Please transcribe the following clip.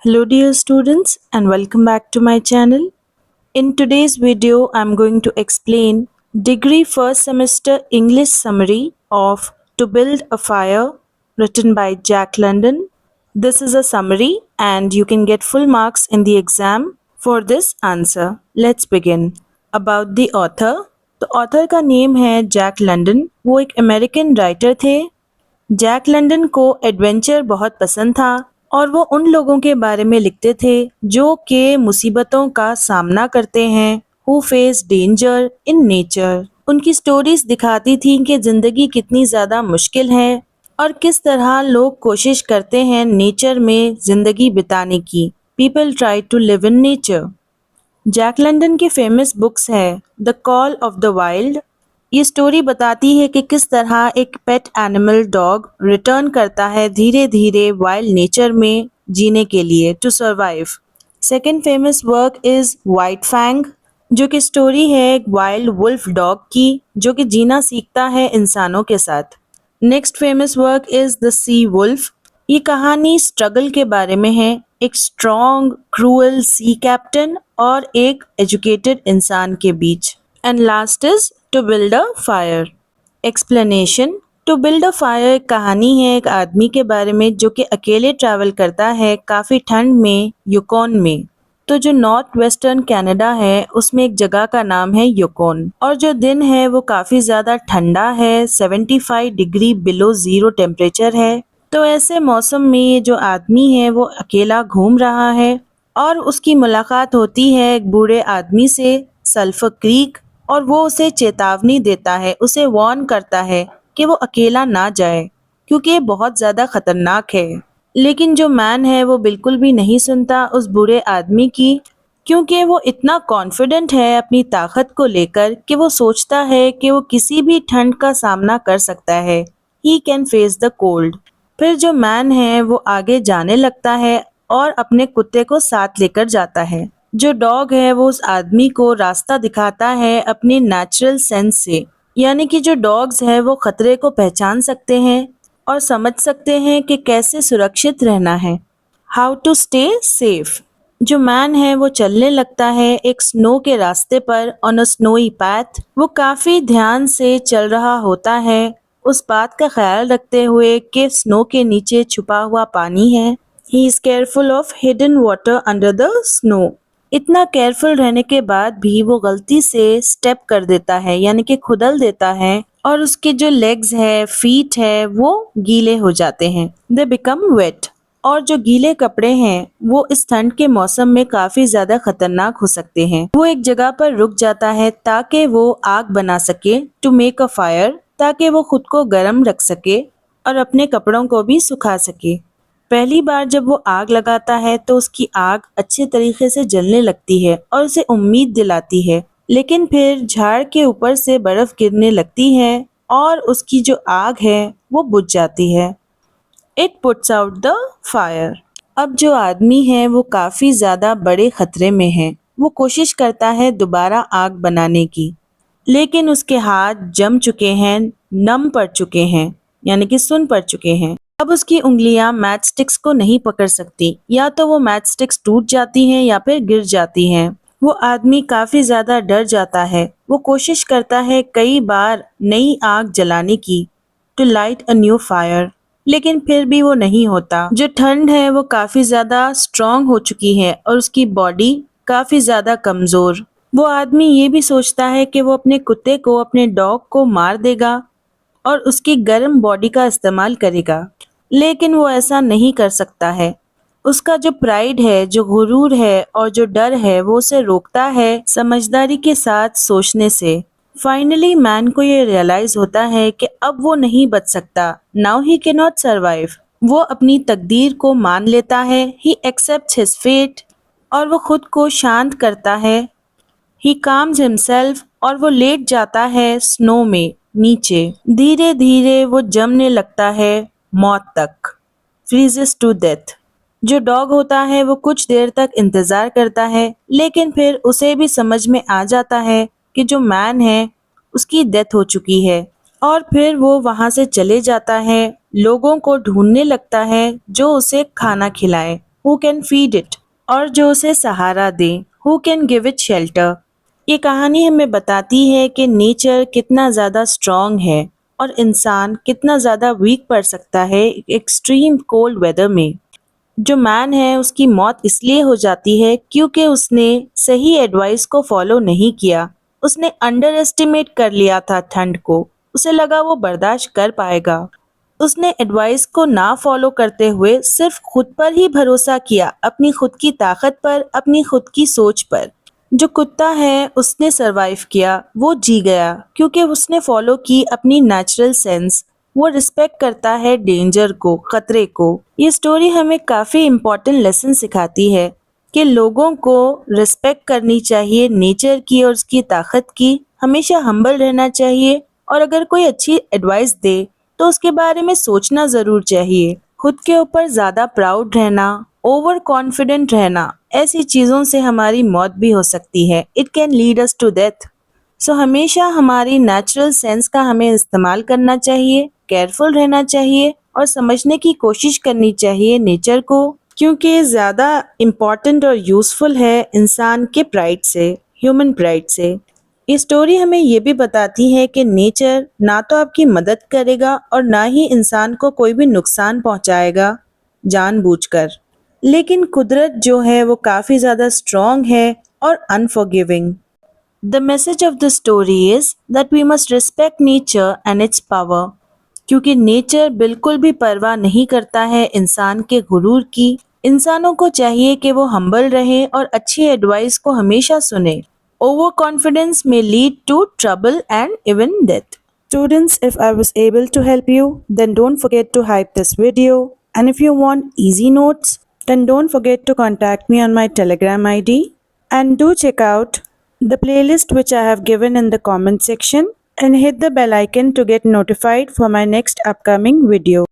Hello dear students and welcome back to my channel. In today's video I'm going to explain degree first semester English summary of To Build a Fire written by Jack London. This is a summary and you can get full marks in the exam for this answer. Let's begin. About the author. तो author का name है Jack London. वो एक American writer थे. Jack London को adventure बहुत पसंद था और वो उन लोगों के बारे में लिखते थे जो कि मुसीबतों का सामना करते हैं, who face danger in nature. उनकी स्टोरीज दिखाती थी कि जिंदगी कितनी ज़्यादा मुश्किल है और किस तरह लोग कोशिश करते हैं नेचर में जिंदगी बिताने की। People try to live in nature. Jack London की फेमस बुक्स है the Call of the Wild. ये स्टोरी बताती है कि किस तरह एक पेट एनिमल डॉग रिटर्न करता है धीरे धीरे वाइल्ड नेचर में जीने के लिए to survive. Second famous work is White Fang, जो कि स्टोरी है एक वाइल्ड वुल्फ डॉग की जो कि जीना सीखता है इंसानों के साथ। Next famous work is the Sea Wolf. ये कहानी स्ट्रगल के बारे में है, एक स्ट्रॉन्ग क्रूअल सी कैप्टन और एक एजुकेटेड इंसान के बीच। And last is to build a fire. Explanation. To build a fire एक कहानी है एक आदमी के बारे में जो कि अकेले ट्रैवल करता है काफ़ी ठंड में यूकॉन में। तो जो नॉर्थ वेस्टर्न कनाडा है उसमें एक जगह का नाम है यूकॉन, और जो दिन है वो काफ़ी ज़्यादा ठंडा है, 75 डिग्री बिलो ज़ीरो टेम्परेचर है। तो ऐसे मौसम में ये जो आदमी है वो अकेला घूम रहा है और उसकी मुलाकात होती है एक बूढ़े आदमी से, सल्फर क्रीक, और वो उसे चेतावनी देता है, उसे वार्न करता है कि वो अकेला ना जाए क्योंकि ये बहुत ज़्यादा ख़तरनाक है। लेकिन जो मैन है वो बिल्कुल भी नहीं सुनता उस बूढ़े आदमी की, क्योंकि वो इतना कॉन्फिडेंट है अपनी ताकत को लेकर कि वो सोचता है कि वो किसी भी ठंड का सामना कर सकता है। He can face the cold. फिर जो मैन है वो आगे जाने लगता है और अपने कुत्ते को साथ लेकर जाता है। जो डॉग है वो उस आदमी को रास्ता दिखाता है अपनी नेचुरल सेंस से, यानी कि जो डॉग्स है वो खतरे को पहचान सकते हैं और समझ सकते हैं कि कैसे सुरक्षित रहना है, हाउ टू स्टे सेफ। जो मैन है वो चलने लगता है एक स्नो के रास्ते पर ऑन अ स्नोई पैथ। वो काफ़ी ध्यान से चल रहा होता है, उस बात का ख्याल रखते हुए कि स्नो के नीचे छुपा हुआ पानी है। He is careful of hidden water under the snow. इतना केयरफुल रहने के बाद भी वो गलती से स्टेप कर देता है, यानी कि खुदल देता है, और उसके जो लेग्स है, फीट है, वो गीले हो जाते हैं, दे बिकम वेट। और जो गीले कपड़े हैं वो इस ठंड के मौसम में काफ़ी ज़्यादा खतरनाक हो सकते हैं। वो एक जगह पर रुक जाता है ताकि वो आग बना सके, टू मेक अ फायर, ताकि वो खुद को गर्म रख सके और अपने कपड़ों को भी सुखा सके। पहली बार जब वो आग लगाता है तो उसकी आग अच्छे तरीके से जलने लगती है और उसे उम्मीद दिलाती है, लेकिन फिर झाड़ के ऊपर से बर्फ गिरने लगती है और उसकी जो आग है वो बुझ जाती है। It puts out the fire. अब जो आदमी है वो काफ़ी ज़्यादा बड़े खतरे में है। वो कोशिश करता है दोबारा आग बनाने की, लेकिन उसके हाथ जम चुके हैं, नम पड़ चुके हैं, यानी कि सुन पड़ चुके हैं। अब उसकी उंगलियां मैच स्टिक्स को नहीं पकड़ सकती, या तो वो मैच स्टिक्स टूट जाती हैं या फिर गिर जाती हैं। वो आदमी काफ़ी ज़्यादा डर जाता है। वो कोशिश करता है कई बार नई आग जलाने की, to light a new fire, लेकिन फिर भी वो नहीं होता। जो ठंड है वो काफ़ी ज़्यादा स्ट्रॉन्ग हो चुकी है और उसकी बॉडी काफ़ी ज़्यादा कमज़ोर। वो आदमी ये भी सोचता है कि वो अपने कुत्ते को, अपने डॉग को मार देगा और उसकी गर्म बॉडी का इस्तेमाल करेगा, लेकिन वो ऐसा नहीं कर सकता है। उसका जो प्राइड है, जो गुरूर है और जो डर है वो उसे रोकता है समझदारी के साथ सोचने से। फाइनली मैन को ये रियलाइज होता है कि अब वो नहीं बच सकता, now he can not survive. वो अपनी तकदीर को मान लेता है, ही एक्सेप्ट्स हिज फेट, और वो खुद को शांत करता है, ही काम्स हिमसेल्फ, और वो लेट जाता है स्नो में नीचे। धीरे धीरे वो जमने लगता है मौत तक, फ्रीजेस टू डेथ। जो डॉग होता है वो कुछ देर तक इंतज़ार करता है, लेकिन फिर उसे भी समझ में आ जाता है कि जो मैन है उसकी डेथ हो चुकी है, और फिर वो वहाँ से चले जाता है, लोगों को ढूंढने लगता है जो उसे खाना खिलाए। who can feed it, اور جو اسے سہارا دے, who can give it shelter. یہ کہانی ہمیں بتاتی ہے کہ نیچر کتنا زیادہ اسٹرانگ ہے اور انسان کتنا زیادہ ویک پڑ سکتا ہے ایکسٹریم کولڈ ویدر میں. جو مین ہے اس کی موت اس لیے ہو جاتی ہے کیونکہ اس نے صحیح ایڈوائس کو فالو نہیں کیا. اس نے انڈر ایسٹیمیٹ کر لیا تھا ٹھنڈ کو. اسے لگا وہ برداشت کر پائے گا. اس نے ایڈوائس کو نہ فالو کرتے ہوئے صرف خود پر ہی بھروسہ کیا, اپنی خود کی طاقت پر, اپنی خود کی سوچ پر. جو کتا ہے اس نے سروائیو کیا, وہ جی گیا کیونکہ اس نے فالو کی اپنی نیچرل سینس. وہ رسپیکٹ کرتا ہے ڈینجر کو, خطرے کو. یہ سٹوری ہمیں کافی امپورٹنٹ لیسن سکھاتی ہے کہ لوگوں کو رسپیکٹ کرنی چاہیے نیچر کی اور اس کی طاقت کی. ہمیشہ ہمبل رہنا چاہیے اور اگر کوئی اچھی ایڈوائس دے تو اس کے بارے میں سوچنا ضرور چاہیے. خود کے اوپر زیادہ پراؤڈ رہنا, اوور کانفیڈنٹ رہنا, ایسی چیزوں سے ہماری موت بھی ہو سکتی ہے. It can lead us to death. So ہمیشہ ہماری نیچرل سینس کا ہمیں استعمال کرنا چاہیے, کیئرفل رہنا چاہیے اور سمجھنے کی کوشش کرنی چاہیے نیچر کو, کیونکہ زیادہ امپورٹنٹ اور یوزفل ہے انسان کے پرائڈ سے, ہیومن پرائڈ سے. یہ سٹوری ہمیں یہ بھی بتاتی ہے کہ نیچر نہ تو آپ کی مدد کرے گا اور نہ ہی انسان کو کوئی بھی نقصان پہنچائے گا جان بوجھ کر. لیکن قدرت جو ہے وہ کافی زیادہ اسٹرانگ ہے اور unforgiving. The message of the story is that we must respect nature and its power. کیونکہ نیچر بالکل بھی پرواہ نہیں کرتا ہے انسان کے غرور کی. انسانوں کو چاہیے کہ وہ ہمبل رہیں اور اچھی ایڈوائس کو ہمیشہ سنیں. Over confidence may lead to trouble and even death. Students, if I was able to help you, then don't forget to hype this video. And if you want easy notes, then don't forget to contact me on my Telegram ID. And do check out the playlist which I have given in the comment section and hit the bell icon to get notified for my next upcoming video.